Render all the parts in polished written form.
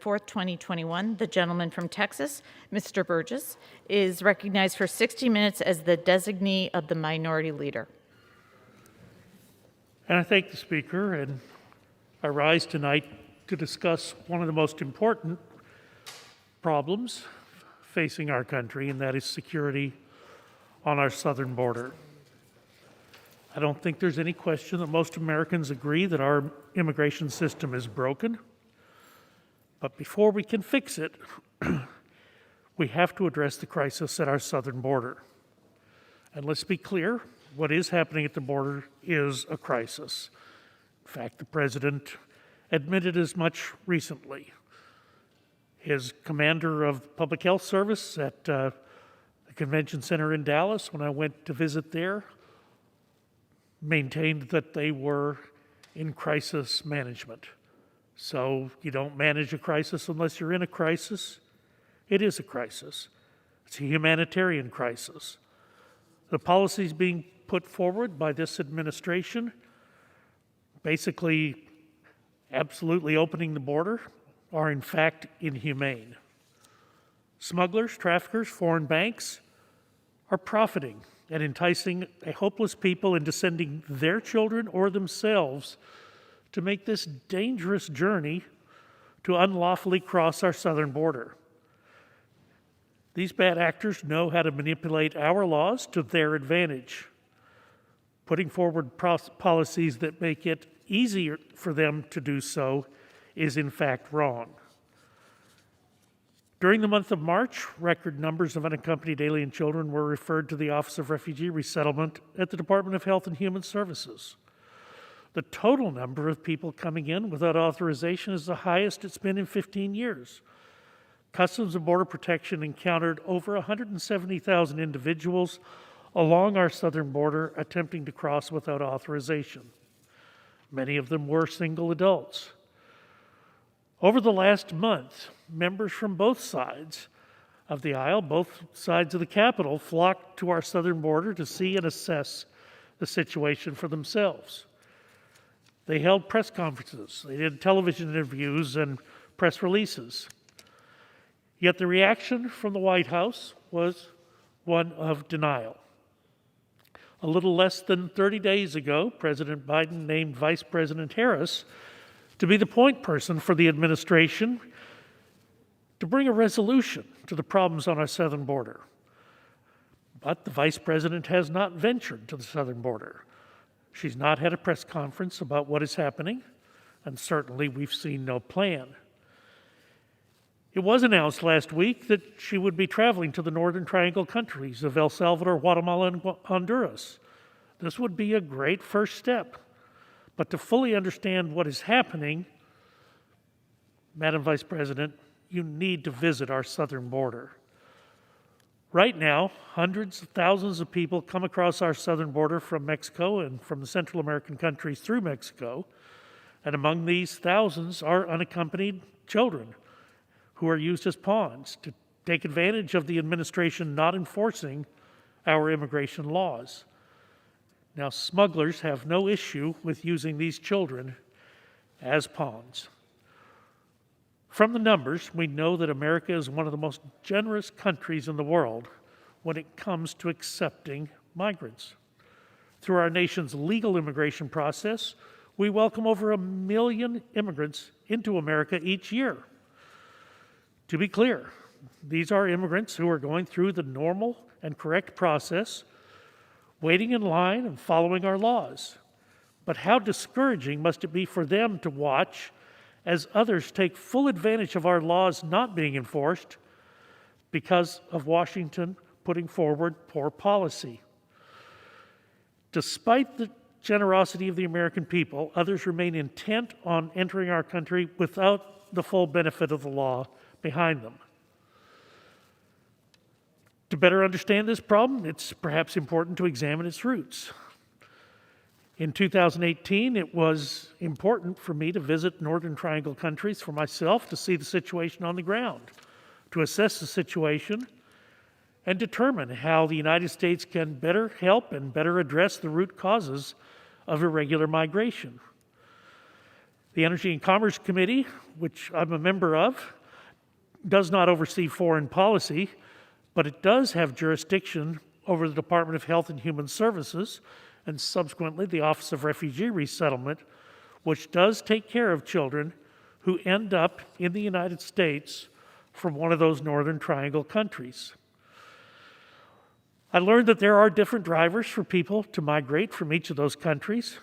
4th, 2021. The gentleman from Texas, Mr. Burgess, is recognized for 60 minutes as the designee of the Minority Leader. And I thank the Speaker, and I rise tonight to discuss one of the most important problems facing our country, and that is security on our southern border. I don't think there's any question that most Americans agree that our immigration system is broken. But before we can fix it, we have to address the crisis at our southern border. And let's be clear, what is happening at the border is a crisis. In fact, the President admitted as much recently. His commander of public health service at the convention center in Dallas, when I went to visit there, maintained that they were in crisis management. So you don't manage a crisis unless you're in a crisis. It is a crisis. It's a humanitarian crisis. The policies being put forward by this administration, basically absolutely opening the border, are in fact inhumane. Smugglers, traffickers, foreign banks are profiting and enticing a hopeless people into sending their children or themselves to make this dangerous journey to unlawfully cross our southern border. These bad actors know how to manipulate our laws to their advantage. Putting forward policies that make it easier for them to do so is in fact wrong. During the month of March, record numbers of unaccompanied alien children were referred to the Office of Refugee Resettlement at the Department of Health and Human Services. The total number of people coming in without authorization is the highest it's been in 15 years. Customs and Border Protection encountered over 170,000 individuals along our southern border attempting to cross without authorization. Many of them were single adults. Over the last month, members from both sides of the aisle, both sides of the Capitol, flocked to our southern border to see and assess the situation for themselves. They held press conferences, they did television interviews and press releases. Yet the reaction from the White House was one of denial. A little less than 30 days ago, President Biden named Vice President Harris to be the point person for the administration to bring a resolution to the problems on our southern border. But the Vice President has not ventured to the southern border. She's not had a press conference about what is happening, and certainly we've seen no plan. It was announced last week that she would be traveling to the Northern Triangle countries of El Salvador, Guatemala, and Honduras. This would be a great first step. But to fully understand what is happening, Madam Vice President, you need to visit our southern border. Right now, hundreds of thousands of people come across our southern border from Mexico and from the Central American countries through Mexico. And among these thousands are unaccompanied children who are used as pawns to take advantage of the administration not enforcing our immigration laws. Now, smugglers have no issue with using these children as pawns. From the numbers, we know that America is one of the most generous countries in the world when it comes to accepting migrants. Through our nation's legal immigration process, we welcome over 1 million immigrants into America each year. To be clear, these are immigrants who are going through the normal and correct process, waiting in line and following our laws. But how discouraging must it be for them to watch as others take full advantage of our laws not being enforced because of Washington putting forward poor policy. Despite the generosity of the American people, others remain intent on entering our country without the full benefit of the law behind them. To better understand this problem, it's perhaps important to examine its roots. In 2018, it was important for me to visit Northern Triangle countries for myself to see the situation on the ground, to assess the situation, and determine how the United States can better help and better address the root causes of irregular migration. The Energy and Commerce Committee, which I'm a member of, does not oversee foreign policy, but it does have jurisdiction over the Department of Health and Human Services and subsequently the Office of Refugee Resettlement, which does take care of children who end up in the United States from one of those Northern Triangle countries. I learned that there are different drivers for people to migrate from each of those countries.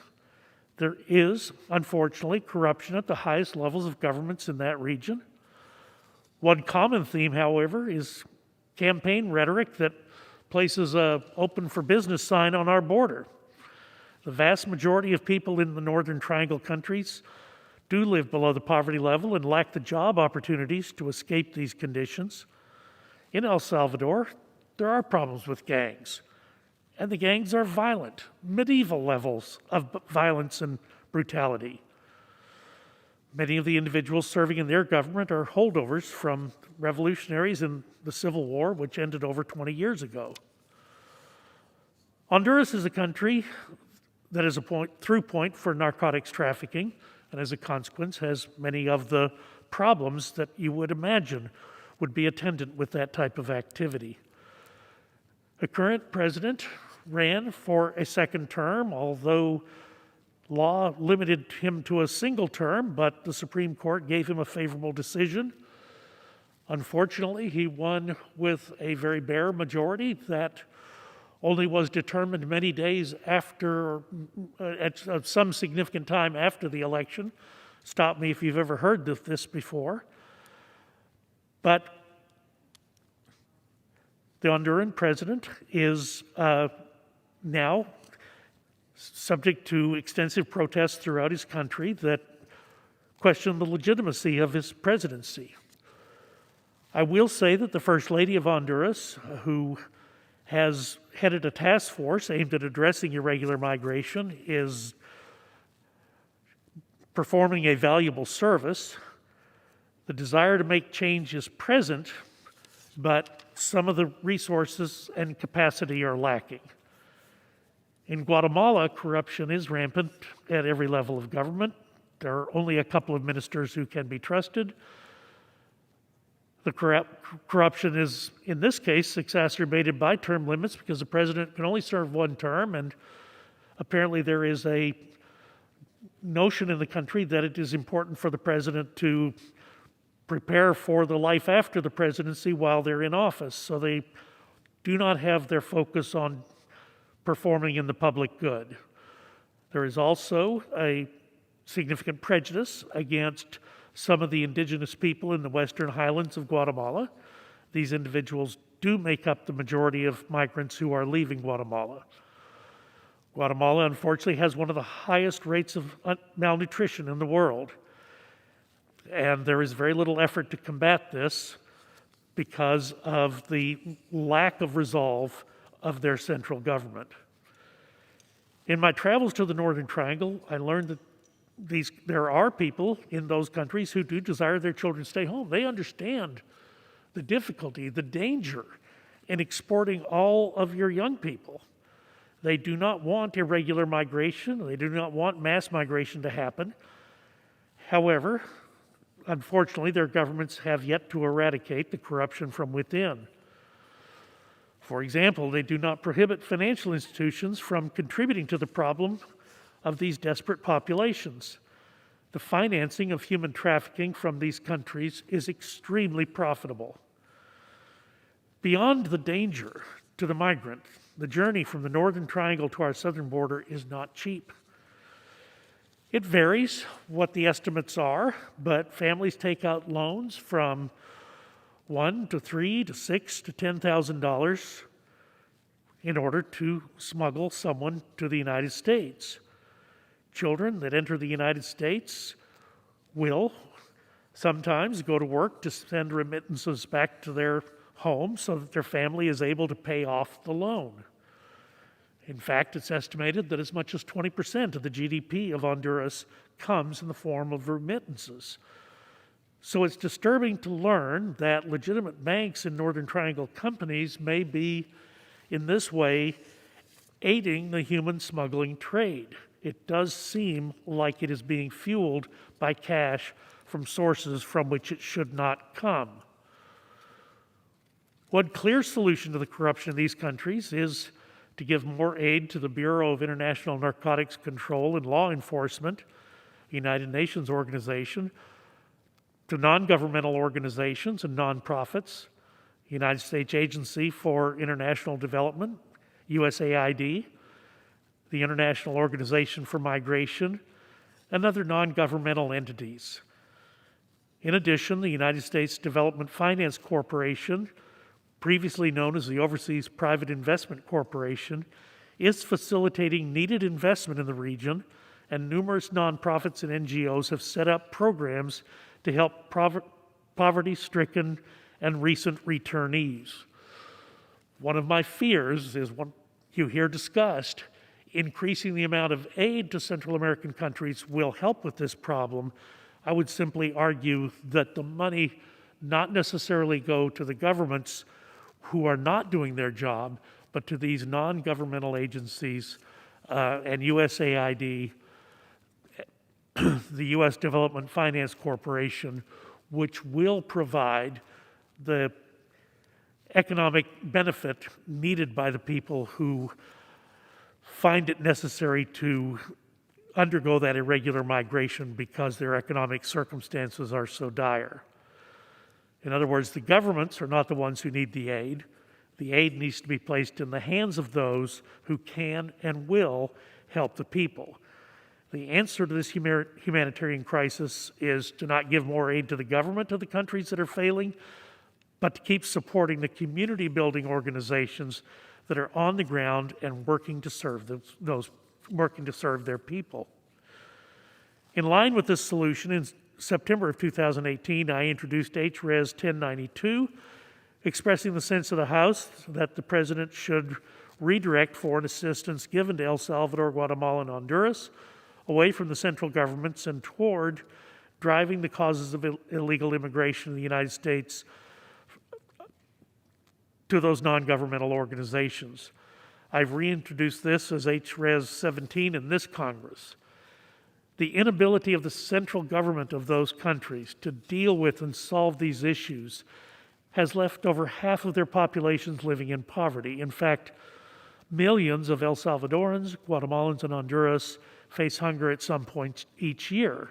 There is, unfortunately, corruption at the highest levels of governments in that region. One common theme, however, is campaign rhetoric that places a open for business sign on our border. The vast majority of people in the Northern Triangle countries do live below the poverty level and lack the job opportunities to escape these conditions. In El Salvador, there are problems with gangs, and the gangs are violent, medieval levels of violence and brutality. Many of the individuals serving in their government are holdovers from revolutionaries in the Civil War, which ended over 20 years ago. Honduras is a country that is a through point for narcotics trafficking, and as a consequence has many of the problems that you would imagine would be attendant with that type of activity. The current president ran for a second term, although law limited him to a single term, but the Supreme Court gave him a favorable decision. Unfortunately, he won with a very bare majority that only was determined many days after, at some significant time after the election. Stop me if you've ever heard of this before. But the Honduran president is now subject to extensive protests throughout his country that question the legitimacy of his presidency. I will say that the First Lady of Honduras, who has headed a task force aimed at addressing irregular migration, is performing a valuable service. The desire to make change is present, but some of the resources and capacity are lacking. In Guatemala, corruption is rampant at every level of government. There are only a couple of ministers who can be trusted. The corruption is, in this case, exacerbated by term limits because the president can only serve one term, and apparently there is a notion in the country that it is important for the president to prepare for the life after the presidency while they're in office, so they do not have their focus on performing in the public good. There is also a significant prejudice against some of the indigenous people in the western highlands of Guatemala. These individuals do make up the majority of migrants who are leaving Guatemala. Guatemala, unfortunately, has one of the highest rates of malnutrition in the world. And there is very little effort to combat this because of the lack of resolve of their central government. In my travels to the Northern Triangle, I learned that there are people in those countries who do desire their children to stay home. They understand the difficulty, the danger in exporting all of your young people. They do not want irregular migration. They do not want mass migration to happen. However, unfortunately, their governments have yet to eradicate the corruption from within. For example, they do not prohibit financial institutions from contributing to the problem of these desperate populations. The financing of human trafficking from these countries is extremely profitable. Beyond the danger to the migrant, the journey from the Northern Triangle to our southern border is not cheap. It varies what the estimates are, but families take out loans from $1,000 to $3,000 to $6,000 to $10,000 in order to smuggle someone to the United States. Children that enter the United States will sometimes go to work to send remittances back to their home so that their family is able to pay off the loan. In fact, it's estimated that as much as 20% of the GDP of Honduras comes in the form of remittances. So it's disturbing to learn that legitimate banks in Northern Triangle companies may be, in this way, aiding the human smuggling trade. it does seem like it is being fueled by cash from sources from which it should not come. One clear solution to the corruption in these countries is to give more aid to the Bureau of International Narcotics Control and Law Enforcement, United Nations organization, to non-governmental organizations and nonprofits, United States Agency for International Development, USAID, the International Organization for Migration, and other non-governmental entities. In addition, the United States Development Finance Corporation, previously known as the Overseas Private Investment Corporation, is facilitating needed investment in the region, and numerous nonprofits and NGOs have set up programs to help poverty-stricken and recent returnees. One of my fears is what you hear discussed, increasing the amount of aid to Central American countries will help with this problem. I would simply argue that the money not necessarily go to the governments who are not doing their job, but to these non-governmental agencies and USAID, the U.S. Development Finance Corporation, which will provide the economic benefit needed by the people who find it necessary to undergo that irregular migration because their economic circumstances are so dire. In other words, the governments are not the ones who need the aid. The aid needs to be placed in the hands of those who can and will help the people. The answer to this humanitarian crisis is to not give more aid to the government of the countries that are failing, but to keep supporting the community building organizations that are on the ground and working to serve their people. In line with this solution, in September of 2018, I introduced HRES 1092, expressing the sense of the House that the President should redirect foreign assistance given to El Salvador, Guatemala, and Honduras away from the central governments and toward driving the causes of illegal immigration in the United States to those non-governmental organizations. I've reintroduced this as HRES 17 in this Congress. The inability of the central government of those countries to deal with and solve these issues has left over half of their populations living in poverty. In fact, millions of El Salvadorans, Guatemalans, and Honduras face hunger at some point each year.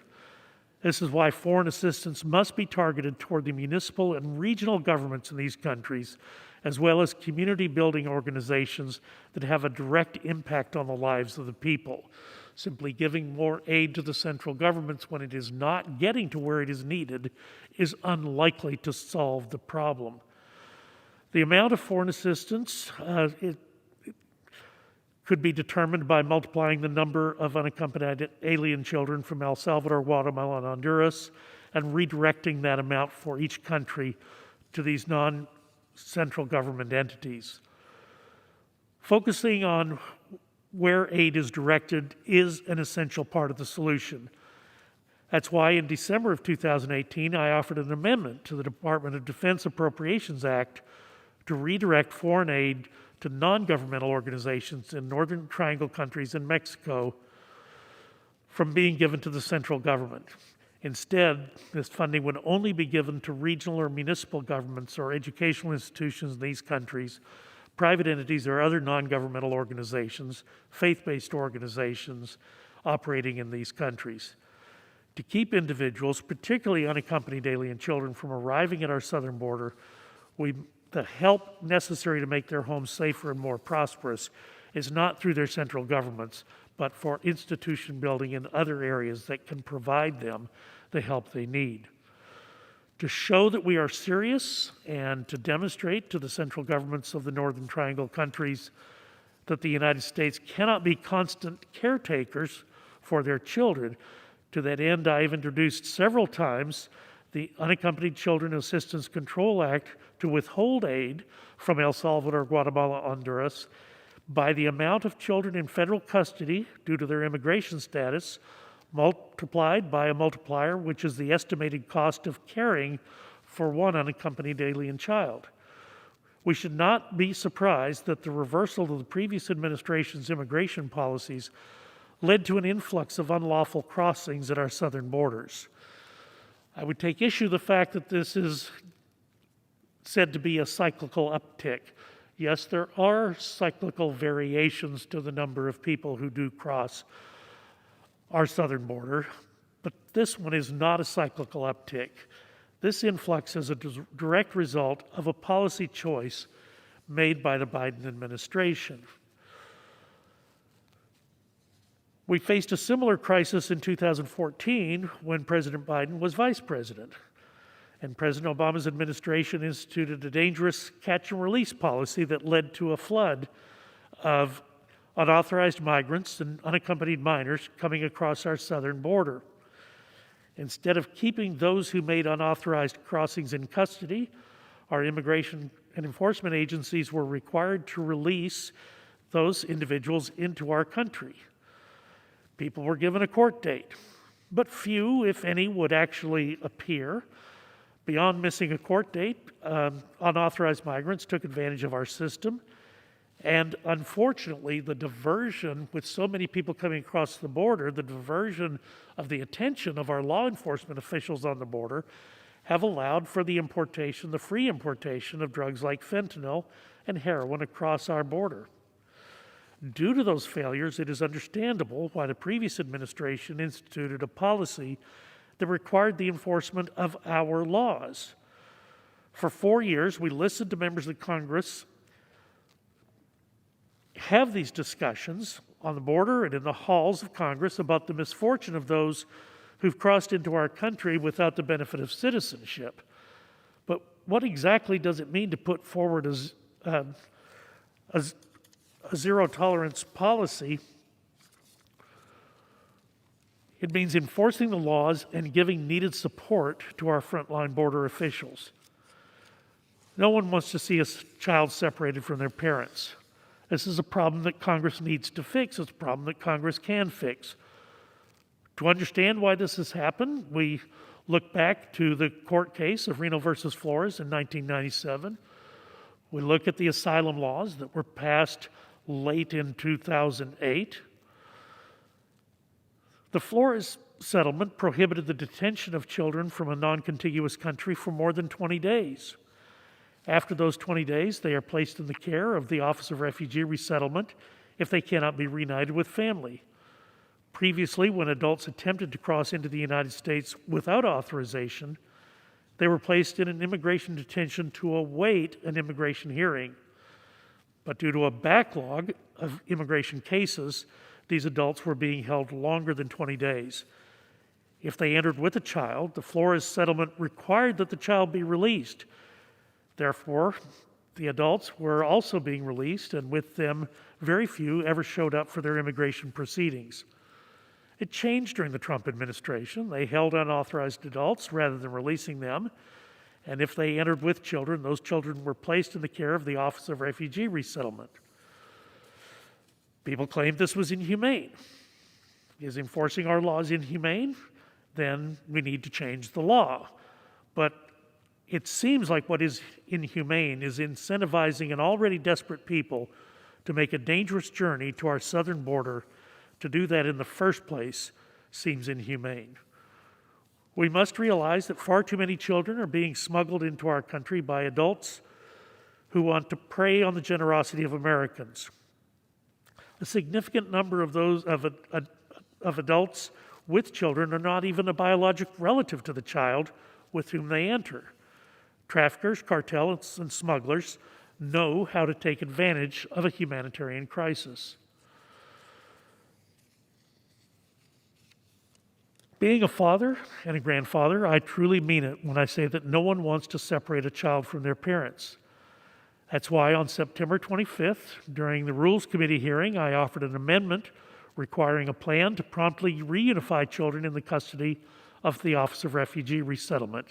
This is why foreign assistance must be targeted toward the municipal and regional governments in these countries, as well as community building organizations that have a direct impact on the lives of the people. Simply giving more aid to the central governments when it is not getting to where it is needed is unlikely to solve the problem. The amount of foreign assistance it could be determined by multiplying the number of unaccompanied alien children from El Salvador, Guatemala, and Honduras, and redirecting that amount for each country to these non-central government entities. Focusing on where aid is directed is an essential part of the solution. That's why in December of 2018, I offered an amendment to the Department of Defense Appropriations Act to redirect foreign aid to non-governmental organizations in Northern Triangle countries and Mexico from being given to the central government. Instead, this funding would only be given to regional or municipal governments or educational institutions in these countries, private entities or other non-governmental organizations, faith-based organizations operating in these countries. To keep individuals, particularly unaccompanied alien children, from arriving at our southern border, the help necessary to make their homes safer and more prosperous is not through their central governments, but for institution building in other areas that can provide them the help they need. To show that we are serious and to demonstrate to the central governments of the Northern Triangle countries that the United States cannot be constant caretakers for their children, to that end, I've introduced several times the Unaccompanied Children Assistance Control Act to withhold aid from El Salvador, Guatemala, Honduras by the amount of children in federal custody due to their immigration status multiplied by a multiplier, which is the estimated cost of caring for one unaccompanied alien child. We should not be surprised that the reversal of the previous administration's immigration policies led to an influx of unlawful crossings at our southern borders. I would take issue with the fact that this is said to be a cyclical uptick. Yes, there are cyclical variations to the number of people who do cross our southern border, but this one is not a cyclical uptick. This influx is a direct result of a policy choice made by the Biden administration. We faced a similar crisis in 2014 when President Biden was vice president, and President Obama's administration instituted a dangerous catch-and-release policy that led to a flood of unauthorized migrants and unaccompanied minors coming across our southern border. Instead of keeping those who made unauthorized crossings in custody, our immigration and enforcement agencies were required to release those individuals into our country. People were given a court date, but few, if any, would actually appear. Beyond missing a court date, unauthorized migrants took advantage of our system, and unfortunately, the diversion, with so many people coming across the border, the diversion of the attention of our law enforcement officials on the border have allowed for the importation, the free importation of drugs like fentanyl and heroin across our border. Due to those failures, it is understandable why the previous administration instituted a policy that required the enforcement of our laws. For 4 years, we listened to members of Congress have these discussions on the border and in the halls of Congress about the misfortune of those who've crossed into our country without the benefit of citizenship. But what exactly does it mean to put forward a zero-tolerance policy? It means enforcing the laws and giving needed support to our frontline border officials. No one wants to see a child separated from their parents. This is a problem that Congress needs to fix. It's a problem that Congress can fix. To understand why this has happened, we look back to the court case of Reno versus Flores in 1997. We look at the asylum laws that were passed late in 2008. The Flores settlement prohibited the detention of children from a non-contiguous country for more than 20 days. After those 20 days, they are placed in the care of the Office of Refugee Resettlement if they cannot be reunited with family. Previously, when adults attempted to cross into the United States without authorization, they were placed in an immigration detention to await an immigration hearing. But due to a backlog of immigration cases, these adults were being held longer than 20 days. If they entered with a child, the Flores settlement required that the child be released. Therefore, the adults were also being released, and with them, very few ever showed up for their immigration proceedings. It changed during the Trump administration. They held unauthorized adults rather than releasing them, and if they entered with children, those children were placed in the care of the Office of Refugee Resettlement. People claimed this was inhumane. Is enforcing our laws inhumane? Then we need to change the law. But it seems like what is inhumane is incentivizing an already desperate people to make a dangerous journey to our southern border. To do that in the first place seems inhumane. We must realize that far too many children are being smuggled into our country by adults who want to prey on the generosity of Americans. A significant number of those of adults with children are not even a biologic relative to the child with whom they enter. Traffickers, cartels, and smugglers know how to take advantage of a humanitarian crisis. Being a father and a grandfather, I truly mean it when I say that no one wants to separate a child from their parents. That's why on September 25th, during the Rules Committee hearing, I offered an amendment requiring a plan to promptly reunify children in the custody of the Office of Refugee Resettlement.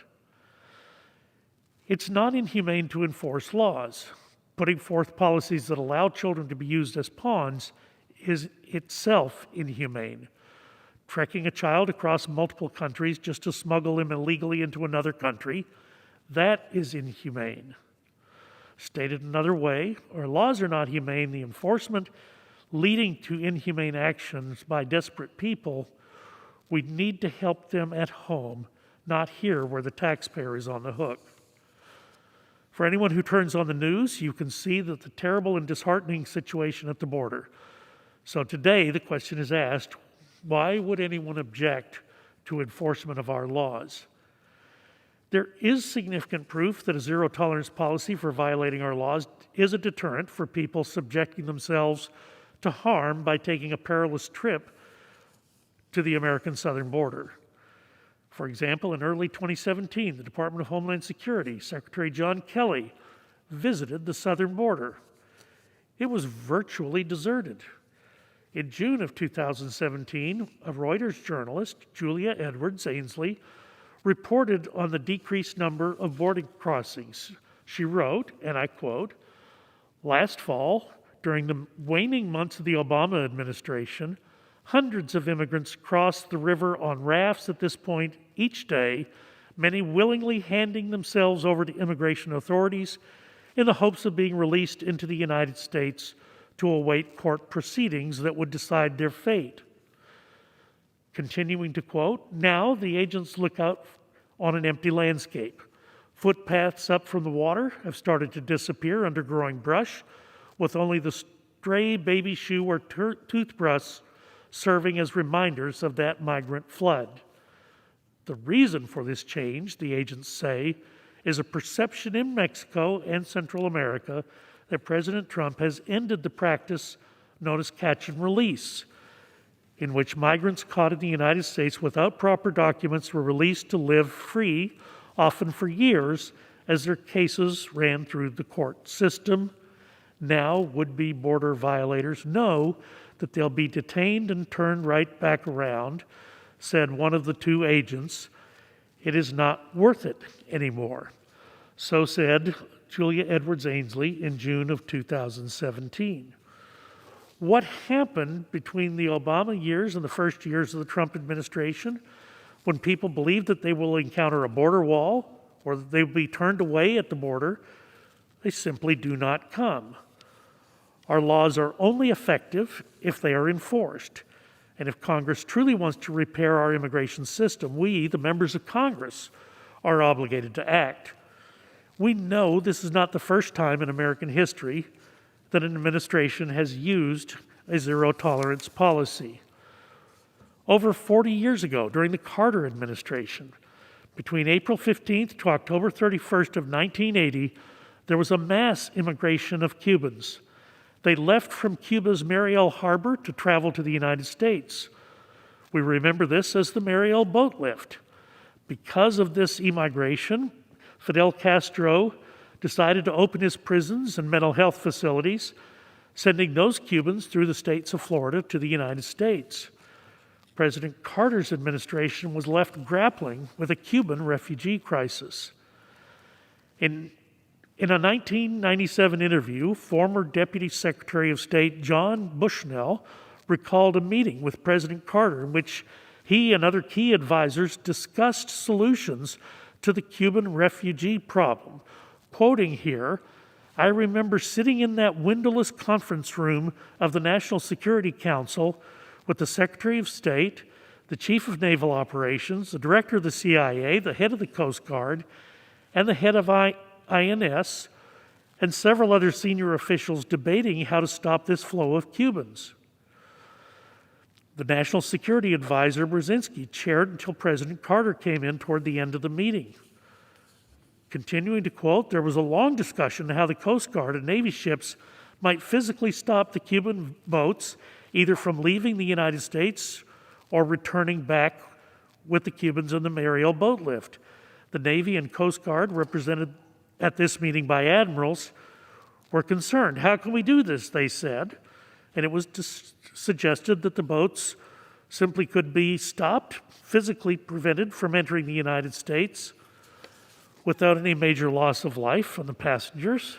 It's not inhumane to enforce laws. Putting forth policies that allow children to be used as pawns is itself inhumane. Trekking a child across multiple countries just to smuggle him illegally into another country, that is inhumane. Stated another way, our laws are not humane, the enforcement leading to inhumane actions by desperate people, we need to help them at home, not here where the taxpayer is on the hook. For anyone who turns on the news, you can see that the terrible and disheartening situation at the border. So today, the question is asked, why would anyone object to enforcement of our laws? There is significant proof that a zero-tolerance policy for violating our laws is a deterrent for people subjecting themselves to harm by taking a perilous trip to the American southern border. For example, in early 2017, the Department of Homeland Security, Secretary John Kelly, visited the southern border. It was virtually deserted. In June of 2017, a Reuters journalist, Julia Edwards Ainsley, reported on the decreased number of border crossings. She wrote, and I quote, "Last fall, during the waning months of the Obama administration, hundreds of immigrants crossed the river on rafts at this point each day, many willingly handing themselves over to immigration authorities in the hopes of being released into the United States to await court proceedings that would decide their fate." Continuing to quote, "Now the agents look out on an empty landscape. Footpaths up from the water have started to disappear under growing brush, with only the stray baby shoe or toothbrush serving as reminders of that migrant flood. The reason for this change, the agents say, is a perception in Mexico and Central America that President Trump has ended the practice known as catch and release, in which migrants caught in the United States without proper documents were released to live free, often for years, as their cases ran through the court system. Now, would-be border violators know that they'll be detained and turned right back around," said one of the two agents. "It is not worth it anymore." So said Julia Edwards Ainsley in June of 2017. What happened between the Obama years and the first years of the Trump administration, when people believe that they will encounter a border wall or that they will be turned away at the border? They simply do not come. Our laws are only effective if they are enforced. And if Congress truly wants to repair our immigration system, we, the members of Congress, are obligated to act. We know this is not the first time in American history that an administration has used a zero-tolerance policy. Over 40 years ago, during the Carter administration, between April 15th to October 31st of 1980, there was a mass immigration of Cubans. They left from Cuba's Mariel Harbor to travel to the United States. We remember this as the Mariel boat lift. Because of this immigration, Fidel Castro decided to open his prisons and mental health facilities, sending those Cubans through the states of Florida to the United States. President Carter's administration was left grappling with a Cuban refugee crisis. In a 1997 interview, former Deputy Secretary of State John Bushnell recalled a meeting with President Carter in which he and other key advisors discussed solutions to the Cuban refugee problem. Quoting here, "I remember sitting in that windowless conference room of the National Security Council with the Secretary of State, the Chief of Naval Operations, the Director of the CIA, the head of the Coast Guard, and the head of INS, and several other senior officials debating how to stop this flow of Cubans." The National Security Advisor, Brzezinski, chaired until President Carter came in toward the end of the meeting. Continuing to quote, "There was a long discussion on how the Coast Guard and Navy ships might physically stop the Cuban boats either from leaving the United States or returning back with the Cubans in the Mariel boat lift. The Navy and Coast Guard, represented at this meeting by admirals, were concerned. How can we do this, they said. And it was suggested that the boats simply could be stopped, physically prevented from entering the United States without any major loss of life from the passengers.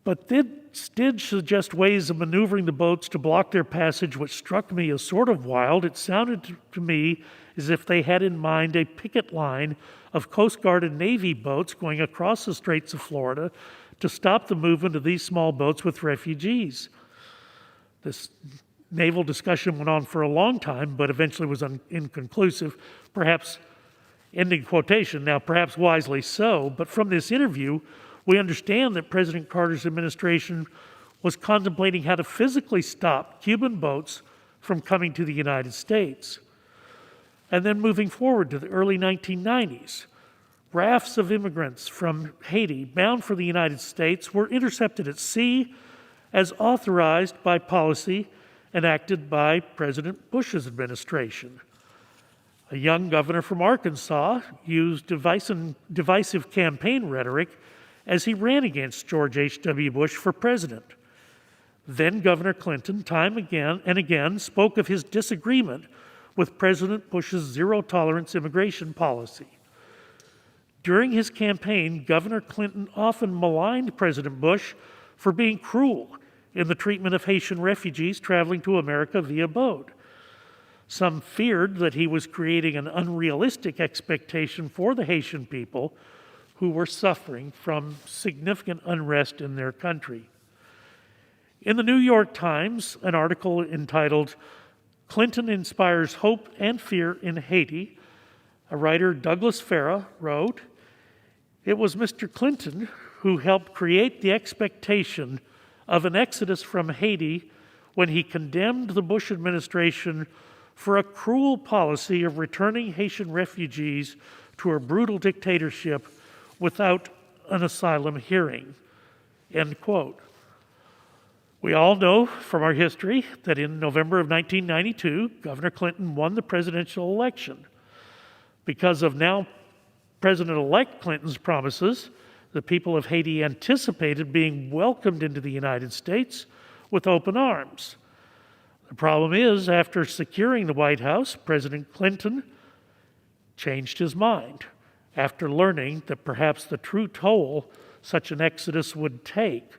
But did suggest ways of maneuvering the boats to block their passage, which struck me as sort of wild. It sounded to me as if they had in mind a picket line of Coast Guard and Navy boats going across the Straits of Florida to stop the movement of these small boats with refugees. This naval discussion went on for a long time, but eventually was inconclusive, perhaps ending quotation, now perhaps wisely so. But from this interview, we understand that President Carter's administration was contemplating how to physically stop Cuban boats from coming to the United States. And then moving forward to the early 1990s, rafts of immigrants from Haiti bound for the United States were intercepted at sea as authorized by policy enacted by President Bush's administration. A young governor from Arkansas used divisive campaign rhetoric as he ran against George H.W. Bush for president. Then Governor Clinton, time and again, spoke of his disagreement with President Bush's zero-tolerance immigration policy. During his campaign, Governor Clinton often maligned President Bush for being cruel in the treatment of Haitian refugees traveling to America via boat. Some feared that he was creating an unrealistic expectation for the Haitian people who were suffering from significant unrest in their country. In the New York Times, an article entitled "Clinton Inspires Hope and Fear in Haiti," a writer, Douglas Farah, wrote, "It was Mr. Clinton who helped create the expectation of an exodus from Haiti when he condemned the Bush administration for a cruel policy of returning Haitian refugees to a brutal dictatorship without an asylum hearing." End quote. We all know from our history that in November of 1992, Governor Clinton won the presidential election. Because of now President-elect Clinton's promises, the people of Haiti anticipated being welcomed into the United States with open arms. The problem is, after securing the White House, President Clinton changed his mind after learning that perhaps the true toll such an exodus would take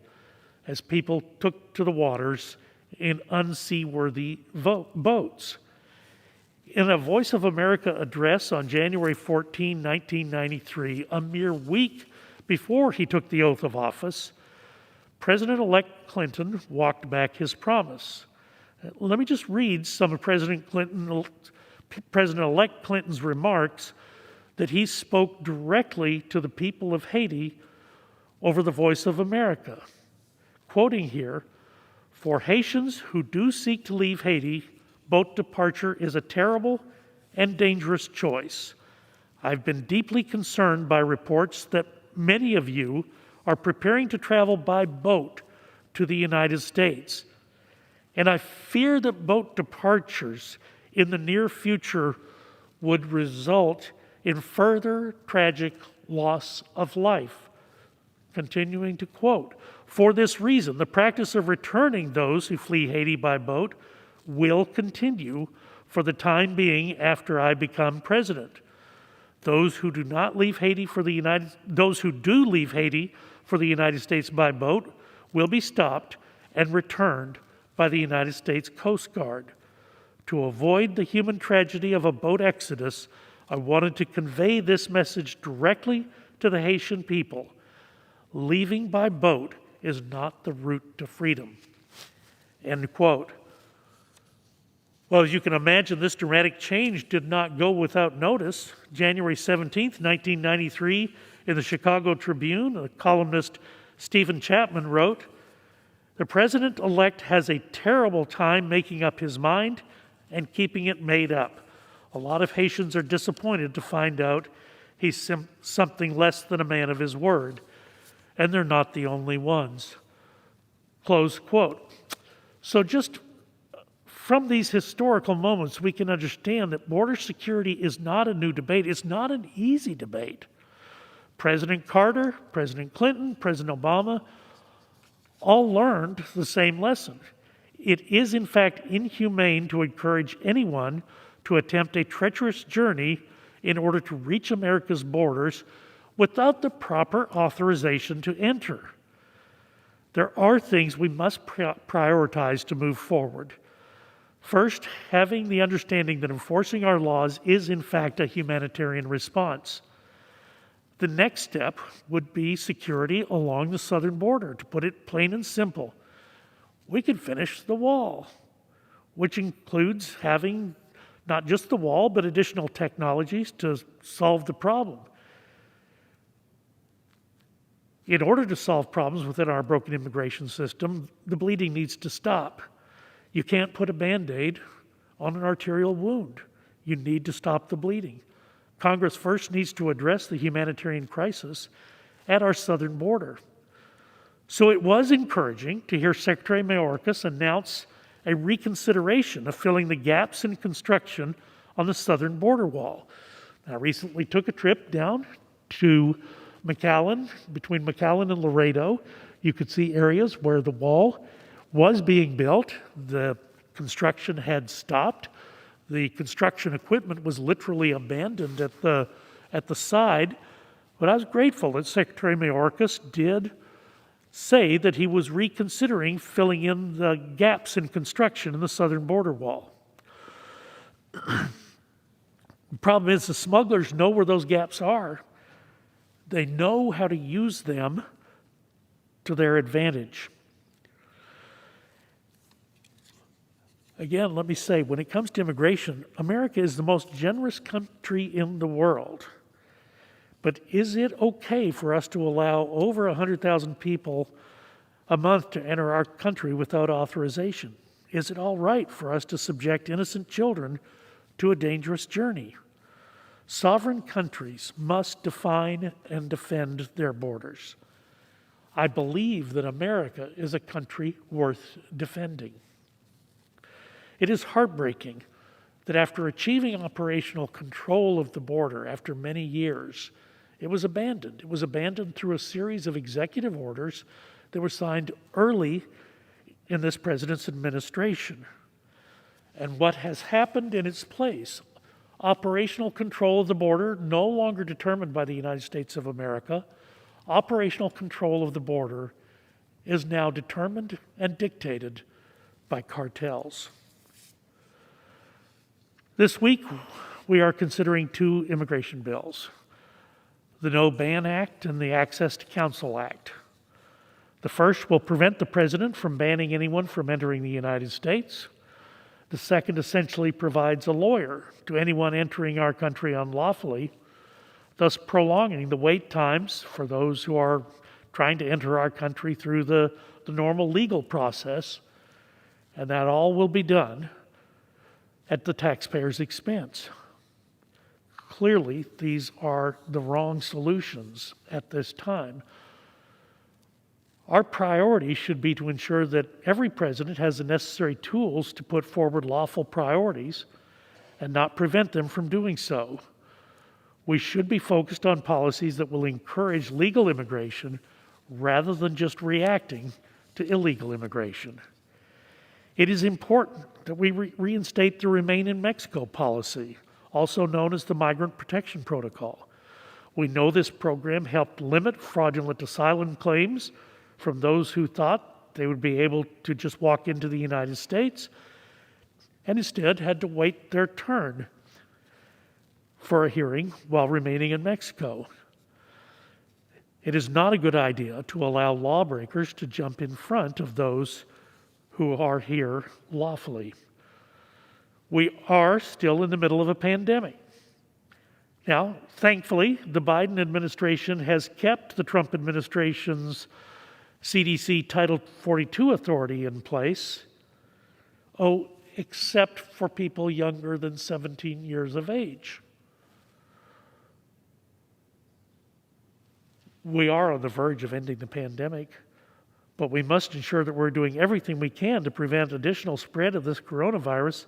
as people took to the waters in unseaworthy boats. In a Voice of America address on January 14, 1993, a mere week before he took the oath of office, President-elect Clinton walked back his promise. Let me just read some of President-elect Clinton's remarks that he spoke directly to the people of Haiti over the Voice of America. Quoting here, "For Haitians who do seek to leave Haiti, boat departure is a terrible and dangerous choice. I've been deeply concerned by reports that many of you are preparing to travel by boat to the United States. And I fear that boat departures in the near future would result in further tragic loss of life." Continuing to quote, "For this reason, the practice of returning those who flee Haiti by boat will continue for the time being after I become president. Those who do leave Haiti for the United States by boat will be stopped and returned by the United States Coast Guard. To avoid the human tragedy of a boat exodus, I wanted to convey this message directly to the Haitian people. Leaving by boat is not the route to freedom." End quote. Well, as you can imagine, this dramatic change did not go without notice. January 17th, 1993, in the Chicago Tribune, a columnist, Stephen Chapman, wrote, "The president-elect has a terrible time making up his mind and keeping it made up. A lot of Haitians are disappointed to find out he's something less than a man of his word, and they're not the only ones." Close quote. So just from these historical moments, we can understand that border security is not a new debate. It's not an easy debate. President Carter, President Clinton, President Obama all learned the same lesson. It is, in fact, inhumane to encourage anyone to attempt a treacherous journey in order to reach America's borders without the proper authorization to enter. There are things we must prioritize to move forward. First, having the understanding that enforcing our laws is, in fact, a humanitarian response. The next step would be security along the southern border. To put it plain and simple, we could finish the wall, which includes having not just the wall, but additional technologies to solve the problem. In order to solve problems within our broken immigration system, the bleeding needs to stop. You can't put a Band-Aid on an arterial wound. You need to stop the bleeding. Congress first needs to address the humanitarian crisis at our southern border. So it was encouraging to hear Secretary Mayorkas announce a reconsideration of filling the gaps in construction on the southern border wall. I recently took a trip down to McAllen, between McAllen and Laredo. You could see areas where the wall was being built. The construction had stopped. The construction equipment was literally abandoned at the side. But I was grateful that Secretary Mayorkas did say that he was reconsidering filling in the gaps in construction in the southern border wall. The problem is the smugglers know where those gaps are. They know how to use them to their advantage. Again, let me say, when it comes to immigration, America is the most generous country in the world. But is it okay for us to allow over 100,000 people a month to enter our country without authorization? Is it all right for us to subject innocent children to a dangerous journey? Sovereign countries must define and defend their borders. I believe that America is a country worth defending. It is heartbreaking that after achieving operational control of the border after many years, it was abandoned. It was abandoned through a series of executive orders that were signed early in this president's administration. And what has happened in its place? Operational control of the border, no longer determined by the United States of America. Operational control of the border is now determined and dictated by cartels. This week, we are considering two immigration bills, the No Ban Act and the Access to Counsel Act. The first will prevent the president from banning anyone from entering the United States. The second essentially provides a lawyer to anyone entering our country unlawfully, thus prolonging the wait times for those who are trying to enter our country through the normal legal process, and that all will be done at the taxpayer's expense. Clearly, these are the wrong solutions at this time. Our priority should be to ensure that every president has the necessary tools to put forward lawful priorities and not prevent them from doing so. We should be focused on policies that will encourage legal immigration rather than just reacting to illegal immigration. It is important that we reinstate the Remain in Mexico policy, also known as the Migrant Protection Protocol. We know this program helped limit fraudulent asylum claims from those who thought they would be able to just walk into the United States and instead had to wait their turn for a hearing while remaining in Mexico. It is not a good idea to allow lawbreakers to jump in front of those who are here lawfully. We are still in the middle of a pandemic. Now, thankfully, the Biden administration has kept the Trump administration's CDC Title 42 authority in place, except for people younger than 17 years of age. We are on the verge of ending the pandemic, but we must ensure that we're doing everything we can to prevent additional spread of this coronavirus.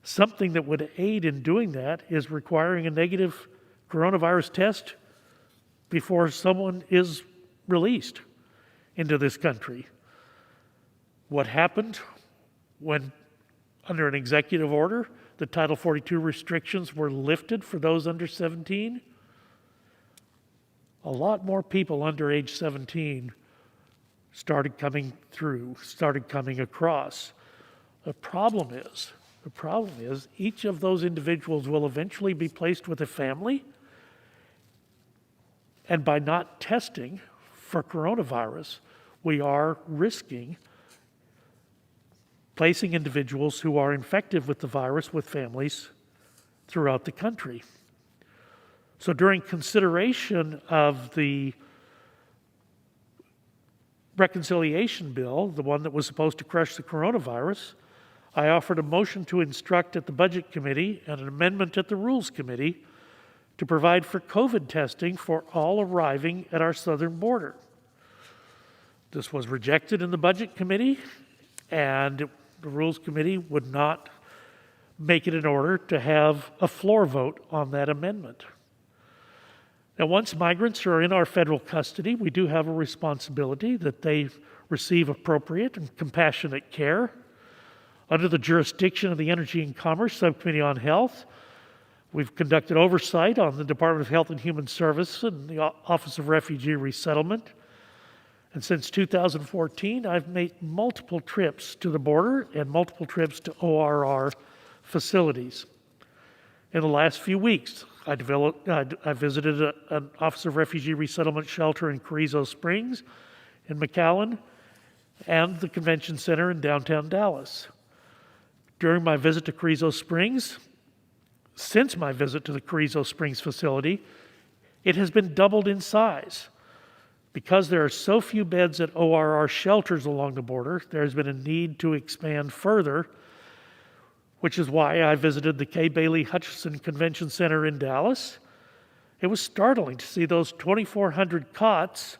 Something that would aid in doing that is requiring a negative coronavirus test before someone is released into this country. What happened when, under an executive order, the Title 42 restrictions were lifted for those under 17? A lot more people under age 17 started coming across. The problem is each of those individuals will eventually be placed with a family, and by not testing for coronavirus, we are risking placing individuals who are infected with the virus with families throughout the country. So during consideration of the reconciliation bill, the one that was supposed to crush the coronavirus, I offered a motion to instruct at the Budget Committee and an amendment at the Rules Committee to provide for COVID testing for all arriving at our southern border. This was rejected in the Budget Committee, and the Rules Committee would not make it in order to have a floor vote on that amendment. Now, once migrants are in our federal custody, we do have a responsibility that they receive appropriate and compassionate care. Under the jurisdiction of the Energy and Commerce Subcommittee on Health, we've conducted oversight on the Department of Health and Human Services and the Office of Refugee Resettlement. And since 2014, I've made multiple trips to the border and multiple trips to ORR facilities. In the last few weeks, I visited an Office of Refugee Resettlement shelter in Carrizo Springs, in McAllen, and the Convention Center in downtown Dallas. During my visit to Carrizo Springs, since my visit to the Carrizo Springs facility, it has been doubled in size. Because there are so few beds at ORR shelters along the border, there has been a need to expand further, which is why I visited the Kay Bailey Hutchinson Convention Center in Dallas. It was startling to see those 2,400 cots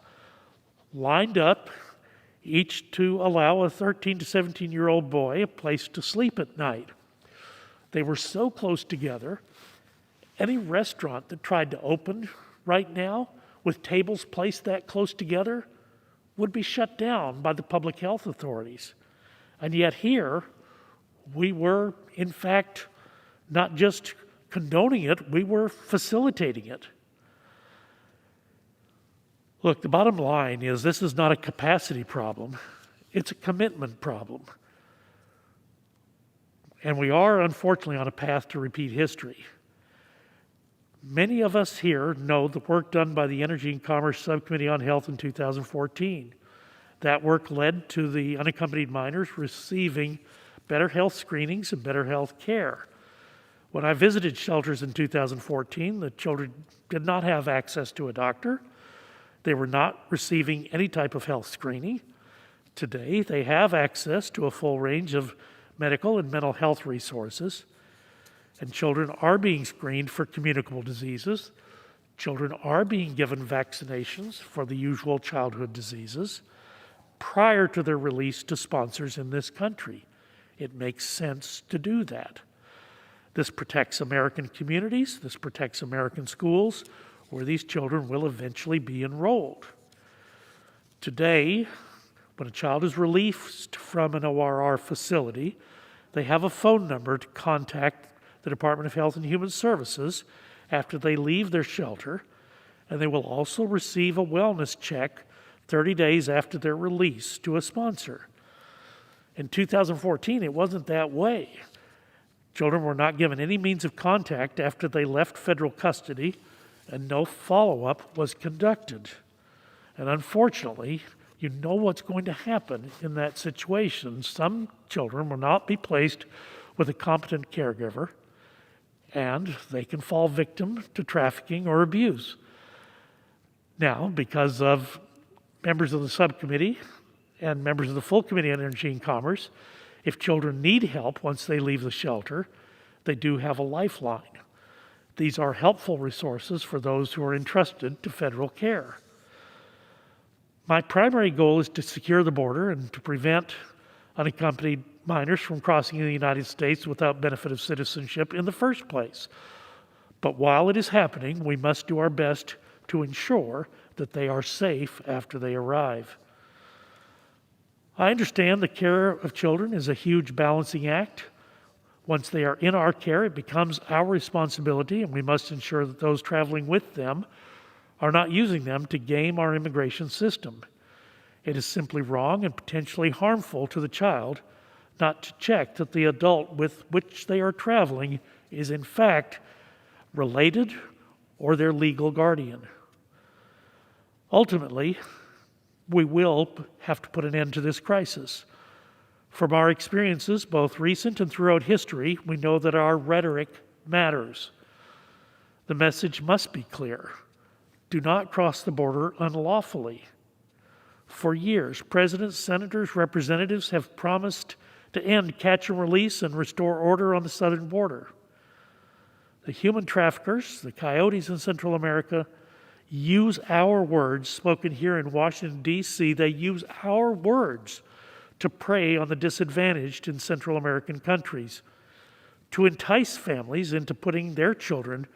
lined up, each to allow a 13 to 17-year-old boy a place to sleep at night. They were so close together, any restaurant that tried to open right now with tables placed that close together would be shut down by the public health authorities. And yet here, we were, in fact, not just condoning it, we were facilitating it. Look, the bottom line is this is not a capacity problem. It's a commitment problem. And we are, unfortunately, on a path to repeat history. Many of us here know the work done by the Energy and Commerce Subcommittee on Health in 2014. That work led to the unaccompanied minors receiving better health screenings and better health care. When I visited shelters in 2014, the children did not have access to a doctor. They were not receiving any type of health screening. Today, they have access to a full range of medical and mental health resources. And children are being screened for communicable diseases. Children are being given vaccinations for the usual childhood diseases prior to their release to sponsors in this country. It makes sense to do that. This protects American communities. This protects American schools, where these children will eventually be enrolled. Today, when a child is released from an ORR facility, they have a phone number to contact the Department of Health and Human Services after they leave their shelter, and they will also receive a wellness check 30 days after their release to a sponsor. In 2014, it wasn't that way. Children were not given any means of contact after they left federal custody, and no follow-up was conducted. And unfortunately, you know what's going to happen in that situation. Some children will not be placed with a competent caregiver, and they can fall victim to trafficking or abuse. Now, because of members of the subcommittee and members of the full committee on Energy and Commerce, if children need help once they leave the shelter, they do have a lifeline. These are helpful resources for those who are entrusted to federal care. My primary goal is to secure the border and to prevent unaccompanied minors from crossing the United States without benefit of citizenship in the first place. But while it is happening, we must do our best to ensure that they are safe after they arrive. I understand the care of children is a huge balancing act. Once they are in our care, it becomes our responsibility, and we must ensure that those traveling with them are not using them to game our immigration system. It is simply wrong and potentially harmful to the child not to check that the adult with which they are traveling is in fact related or their legal guardian. Ultimately, we will have to put an end to this crisis. From our experiences, both recent and throughout history, we know that our rhetoric matters. The message must be clear. Do not cross the border unlawfully. For years, presidents, senators, representatives have promised to end catch and release and restore order on the southern border. The human traffickers, the coyotes in Central America, use our words spoken here in Washington, D.C. They use our words to prey on the disadvantaged in Central American countries, to entice families into putting their children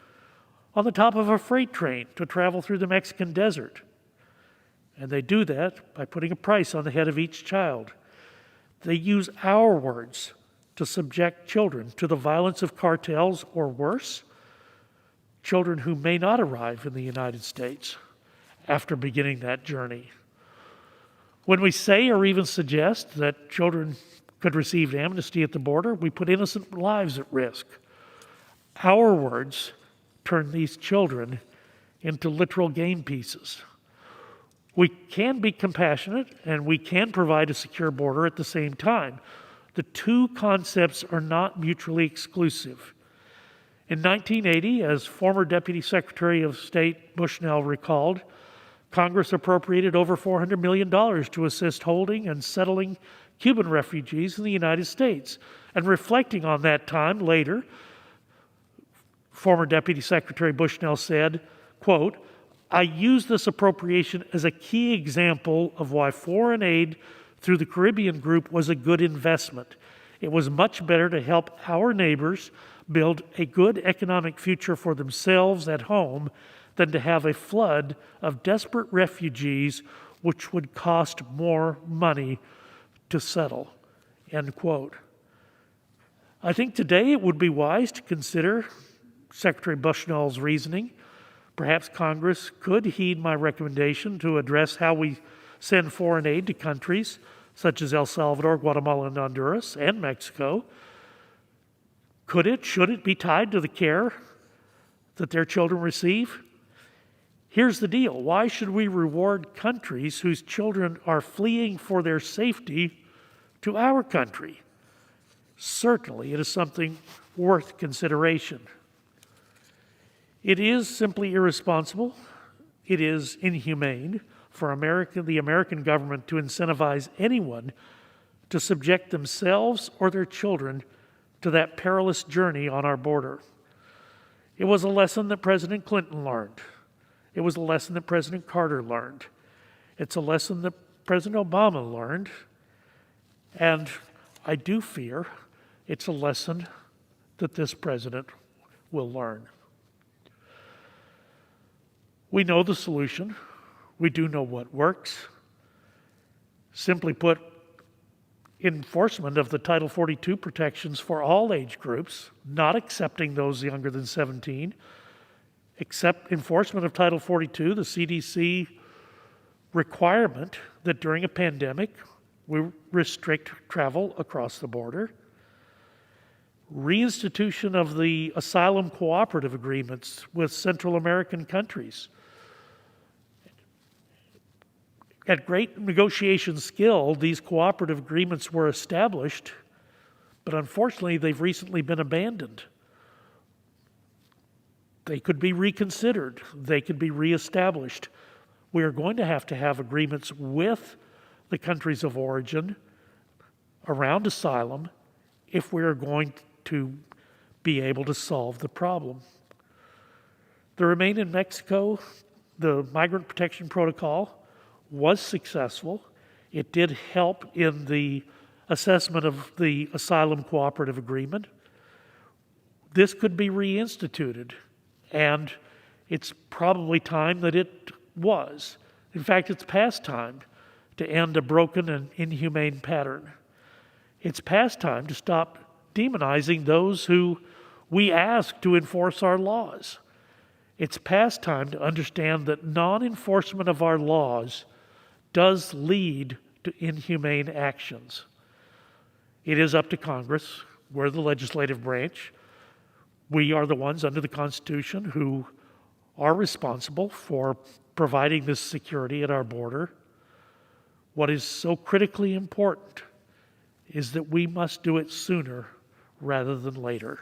on the top of a freight train to travel through the Mexican desert. And they do that by putting a price on the head of each child. They use our words to subject children to the violence of cartels, or worse, children who may not arrive in the United States after beginning that journey. When we say or even suggest that children could receive amnesty at the border, we put innocent lives at risk. Our words turn these children into literal game pieces. We can be compassionate and we can provide a secure border at the same time. The two concepts are not mutually exclusive. In 1980, as former Deputy Secretary of State Bushnell recalled, Congress appropriated over $400 million to assist holding and settling Cuban refugees in the United States. And reflecting on that time later, former Deputy Secretary Bushnell said, quote, "I use this appropriation as a key example of why foreign aid through the Caribbean Group was a good investment. It was much better to help our neighbors build a good economic future for themselves at home than to have a flood of desperate refugees which would cost more money to settle." End quote. I think today it would be wise to consider Secretary Bushnell's reasoning. Perhaps Congress could heed my recommendation to address how we send foreign aid to countries such as El Salvador, Guatemala, and Honduras, and Mexico. Should it be tied to the care that their children receive? Here's the deal. Why should we reward countries whose children are fleeing for their safety to our country? Certainly, it is something worth consideration. It is simply irresponsible. It is inhumane for the American government to incentivize anyone to subject themselves or their children to that perilous journey on our border. It was a lesson that President Clinton learned. It was a lesson that President Carter learned. It's a lesson that President Obama learned. And I do fear it's a lesson that this president will learn. We know the solution. We do know what works. Simply put, enforcement of the Title 42 protections for all age groups, not accepting those younger than 17, except enforcement of Title 42, the CDC requirement that during a pandemic we restrict travel across the border, reinstitution of the asylum cooperative agreements with Central American countries. At great negotiation skill, these cooperative agreements were established, but unfortunately, they've recently been abandoned. They could be reconsidered. They could be reestablished. We are going to have agreements with the countries of origin around asylum if we are going to be able to solve the problem. The Remain in Mexico, the Migrant Protection Protocol, was successful. It did help in the assessment of the asylum cooperative agreement. This could be reinstituted, and it's probably time that it was. In fact, it's past time to end a broken and inhumane pattern. It's past time to stop demonizing those who we ask to enforce our laws. It's past time to understand that non-enforcement of our laws does lead to inhumane actions. It is up to Congress. We're the legislative branch. We are the ones under the Constitution who are responsible for providing this security at our border. What is so critically important is that we must do it sooner rather than later.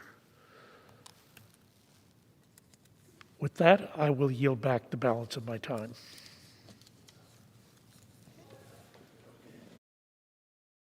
With that, I will yield back the balance of my time.